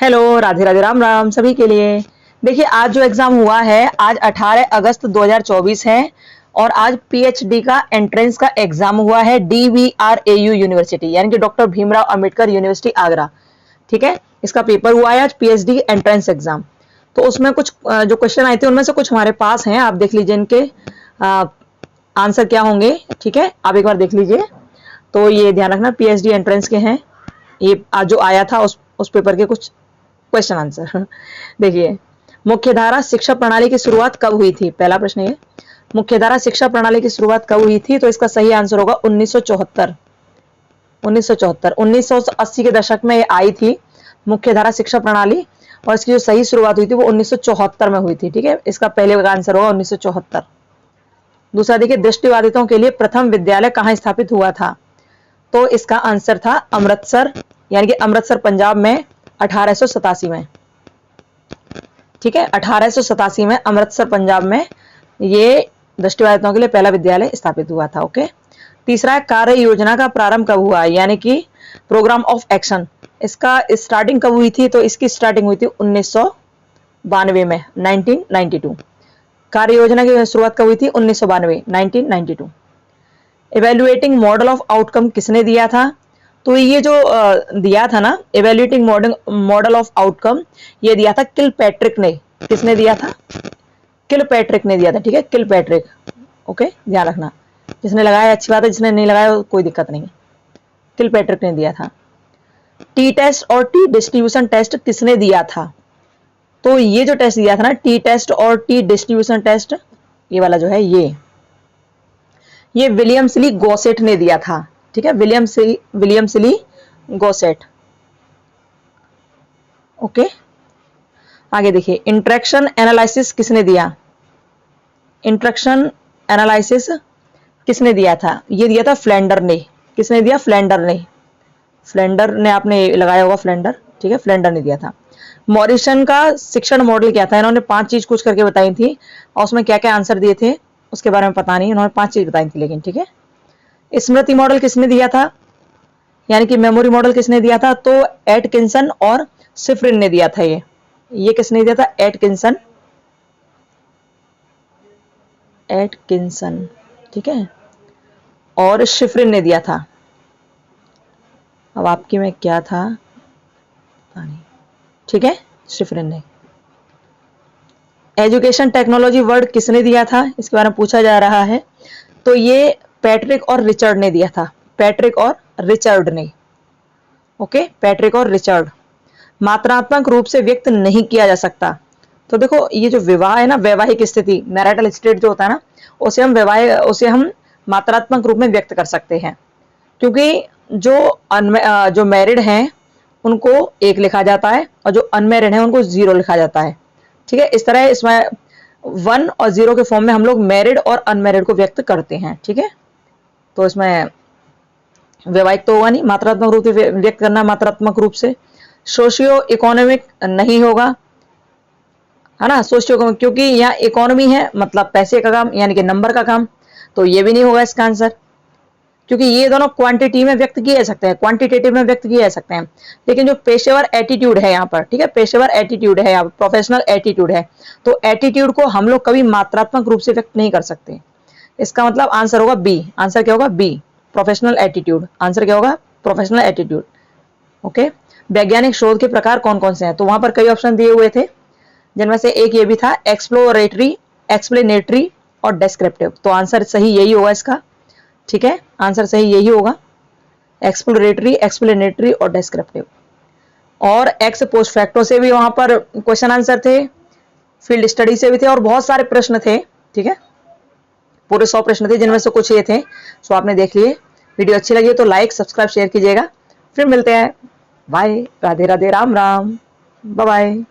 Hello, Radhe Radhe, Ram Ram सभी के लिए। देखिए, आज जो एग्जाम हुआ है, आज 18 अगस्त 2024 है और आज पीएचडी का एंट्रेंस का एग्जाम हुआ है DVRAU यूनिवर्सिटी, यानी कि डॉक्टर भीमराव अंबेडकर यूनिवर्सिटी आगरा। ठीक है, इसका पेपर हुआ है आज, पीएचडी एंट्रेंस एग्जाम। तो उसमें कुछ जो क्वेश्चन आए थे उनमें से कुछ हमारे पास हैं, आप देख लीजिए इनके आंसर क्या होंगे। ठीक है, आप एक बार देख लीजिए। तो ये ध्यान रखना, पीएचडी एंट्रेंस के हैं ये। आज जो आया था उस पेपर के कुछ क्वेश्चन आंसर देखिए। मुख्यधारा शिक्षा प्रणाली की शुरुआत कब हुई थी? पहला प्रश्न ये, मुख्यधारा शिक्षा प्रणाली की शुरुआत कब हुई थी? तो इसका सही आंसर होगा 1974। 1980 के दशक में ये आई थी मुख्यधारा शिक्षा प्रणाली, और इसकी जो सही शुरुआत हुई थी वो 1974 में हुई थी। ठीक है, इसका पहले का आंसर होगा 1974। दूसरा देखिए, दृष्टिबाधितों के लिए प्रथम विद्यालय कहाँ स्थापित हुआ था? तो इसका आंसर था अमृतसर, यानी कि अमृतसर पंजाब में 1887 में। ठीक है, 1887 में अमृतसर पंजाब में ये दृष्टिबाधितों के लिए पहला विद्यालय स्थापित हुआ था। ओके। तीसरा है, कार्य योजना का प्रारंभ कब हुआ? यानी कि प्रोग्राम ऑफ एक्शन, इसका स्टार्टिंग कब हुई थी? तो इसकी स्टार्टिंग हुई थी 1992 में, 1992। कार्य योजना की शुरुआत कब हुई थी? 1992, 1992। इवेल्युएटिंग मॉडल ऑफ आउटकम किसने दिया था? तो ये जो दिया था ना, इवेल्युएटिंग मॉडल ऑफ आउटकम, ये दिया था किलपैट्रिक ने। किसने दिया था? किलपैट्रिक ने दिया था। ठीक है, किलपैट्रिक। ओके, ध्यान रखना, जिसने लगाया अच्छी बात है, जिसने नहीं लगाया कोई दिक्कत नहीं है। किलपैट्रिक ने दिया था। टी टेस्ट और टी डिस्ट्रीब्यूशन टेस्ट किसने दिया था? तो ये जो टेस्ट दिया था ना, टी टेस्ट और टी डिस्ट्रीब्यूशन टेस्ट, ये वाला जो है ये विलियम सिली गॉसेट ने दिया था। ठीक है, विलियम सिली गॉसेट। ओके, आगे देखिए, इंटरेक्शन एनालिसिस किसने दिया? इंटरेक्शन एनालिसिस किसने दिया था? ये दिया था फ्लेंडर ने। किसने दिया? फ्लेंडर ने। फ्लेंडर ने, आपने लगाया होगा फ्लेंडर। ठीक है, फ्लेंडर ने दिया था। मॉरिसन का शिक्षण मॉडल क्या था? इन्होंने 5 चीज कुछ करके बताई थी, और उसमें क्या क्या आंसर दिए थे उसके बारे में पता नहीं, इन्होंने 5 चीज बताई थी लेकिन। ठीक है, स्मृति मॉडल किसने दिया था? यानी कि मेमोरी मॉडल किसने दिया था? तो एटकिंसन और शिफ्रिन ने दिया था। ये किसने दिया था? एटकिंसन। ठीक है, और शिफ्रिन ने दिया था। अब आपकी में क्या था? ठीक है, शिफ्रिन ने। एजुकेशन टेक्नोलॉजी वर्ड किसने दिया था? इसके बारे में पूछा जा रहा है। तो ये पैट्रिक और रिचर्ड ने दिया था। पैट्रिक और रिचर्ड ने। ओके, पैट्रिक और रिचर्ड। मात्रात्मक रूप से व्यक्त नहीं किया जा सकता। तो देखो, ये जो विवाह है ना, वैवाहिक स्थिति, मैरिटल स्टेट जो होता है ना, उसे हम मात्रात्मक रूप में व्यक्त कर सकते हैं, क्योंकि जो मैरिड हैं उनको 1 लिखा जाता है, और जो अनमैरिड हैं उनको 0 लिखा जाता है। ठीक है, इस तरह इसमें 1 और 0 के फॉर्म में हम लोग मैरिड और अनमैरिड को व्यक्त करते हैं। ठीक है, तो इसमें वैवाहिक तो होगा नहीं, मात्रात्मक रूप से व्यक्त करना, मात्रात्मक रूप से। सोशियो इकोनॉमिक नहीं होगा, है ना, सोशियो, क्योंकि यहाँ इकोनॉमी है मतलब पैसे का काम, यानी कि नंबर का काम, तो ये भी नहीं होगा इसका आंसर, क्योंकि ये दोनों क्वांटिटी में व्यक्त किए जा सकते हैं, क्वांटिटेटिव में व्यक्त किए जा सकते हैं। लेकिन जो पेशेवर एटीट्यूड है यहाँ पर, ठीक है, पेशेवर एटीट्यूड है यहाँ पर, प्रोफेशनल एटीट्यूड है, तो एटीट्यूड को हम लोग कभी मात्रात्मक रूप से व्यक्त नहीं कर सकते। इसका मतलब आंसर होगा बी। आंसर क्या होगा? B, professional attitude. आंसर क्या होगा? Professional attitude. ओके। वैज्ञानिक शोध के प्रकार कौन कौन से हैं? तो वहां पर कई ऑप्शन दिए हुए थे, जिनमें से एक ये भी था, एक्सप्लोरेटरी, एक्सप्लेनेटरी और डेस्क्रिप्टिव। तो आंसर सही यही होगा इसका। ठीक है, आंसर सही यही होगा, एक्सप्लोरेटरी, एक्सप्लेनेटरी और डेस्क्रिप्टिव। और एक्स पोस्ट फैक्टो से भी वहां पर क्वेश्चन आंसर थे, फील्ड स्टडी से भी थे, और बहुत सारे प्रश्न थे। ठीक है, पूरे 100 प्रश्न थे, जिनमें से कुछ ये थे। सो आपने देख लिए। वीडियो अच्छी लगी तो लाइक, सब्सक्राइब, शेयर कीजिएगा। फिर मिलते हैं। Bye, Radhe Radhe, Ram Ram, bye bye.